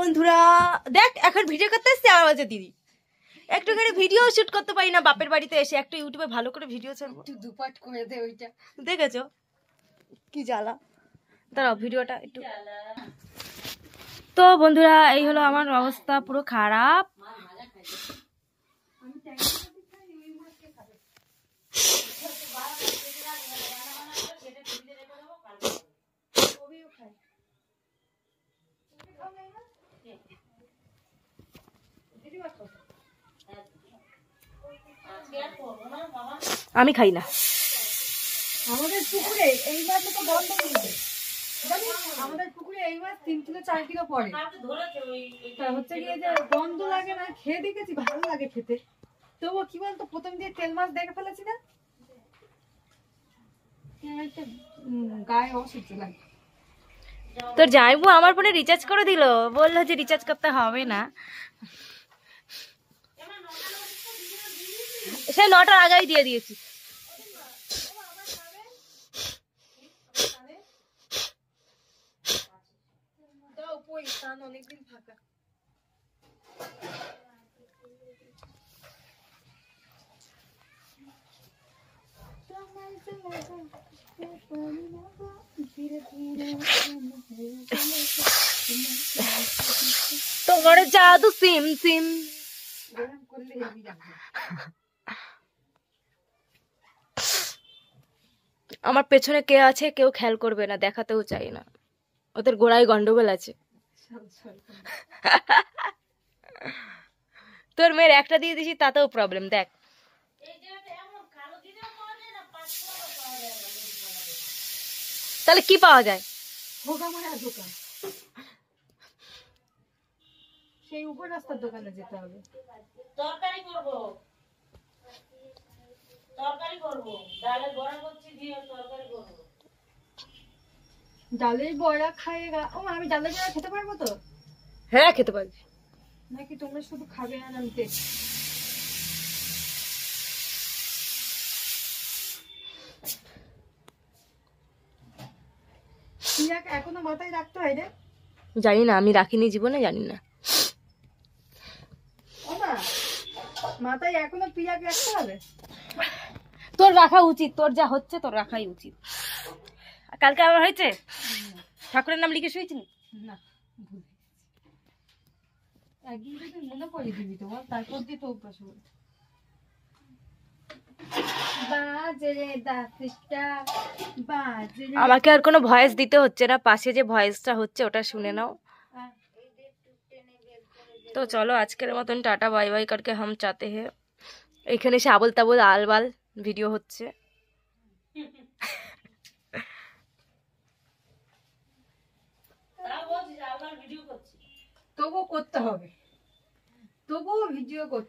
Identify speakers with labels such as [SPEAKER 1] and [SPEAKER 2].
[SPEAKER 1] বন্ধুরা দেখ এখন ভিডিও করতে এসছি আমার মাঝে দিদি একটুখানি ভিডিও শুট করতে পারি না বাপের বাড়িতে এসে একটু ইউটিউবে ভালো করে ভিডিও ছাড়বো
[SPEAKER 2] একটু দুপাট করে দে ওইটা
[SPEAKER 1] দেখেছো কি জ্বালা দাঁড়াও ভিডিওটা একটু তো বন্ধুরা এই হলো আমার অবস্থা পুরো খারাপ আমি খাই না
[SPEAKER 2] আমাদের পুকুরে এই মাছ তো বন্ধ করে দে আমাদের পুকুরে এই মাছ 3 থেকে 4 কিলো পড়ে তা হচ্ছে গিয়ে যে গন্ধ লাগে না খেয়ে দেখেছি ভালো লাগে খেতে তবুও কি বলতো প্রথম দিয়ে তেল মাছ দেখে ফেলেছি না একটা গায়ে অসহ্য লাগে
[SPEAKER 1] তোর যাইবো আমার ফোনে রিচার্জ করে দিল বললো যে রিচার্জ করতে হবে না সে 9টার আগেই দিয়ে দিয়েছি
[SPEAKER 2] অনেকদিন ফাঁকা
[SPEAKER 1] তোমার জাদু সিম সিম আমার পেছনে কে আছে কেউ খেয়াল করবে না দেখাতেও চাই না ওদের গোড়ায় গন্ডগোল আছে তোর মেয়ের একটা দিয়ে দিছি তাতেও প্রবলেম দেখ তাহলে কি পাওয়া যায়
[SPEAKER 2] সেই উপর রাস্তার দোকানে যেতে হবে
[SPEAKER 3] তরকারি করব ডালের বড়া করছি দিয়ে তরকারি করব
[SPEAKER 2] ডালের বড়া খাইয়েগা ও আমি ডালের বড়া খেতে পারবো তো
[SPEAKER 1] হ্যাঁ খেতে পারবি
[SPEAKER 2] নাকি তোমরা শুধু খাবে আর আমি দেখি এখনো মাথায় রাখতে হয় রে
[SPEAKER 1] জানি না আমি রাখিনি জীবনে জানি না
[SPEAKER 2] ও মা মাথায় এখনো পিয়াক রাখতে হবে
[SPEAKER 1] তোর রাখা উচিত তোর যা হচ্ছে তোর রাখাই উচিত কালকে আবার হয়েছে ঠাকুরের নাম লিখে শুয়েছিলি
[SPEAKER 2] না একদিন যদি মনে করে দিবি তোমার তারপর দিয়ে তো অভ্যাস হবে
[SPEAKER 1] আমাকে আর কোনো ভয়েস দিতে হচ্ছে না পাশে যে ভয়েসটা হচ্ছে ওটা শুনে নাও তো চলো আজকের মতন টাটা বাই বাই করকে হাম চাতে হে এখানে এসে আবল তাবল আলবাল ভিডিও হচ্ছে
[SPEAKER 2] তবুও করতে হবে তবুও ভিডিও করতে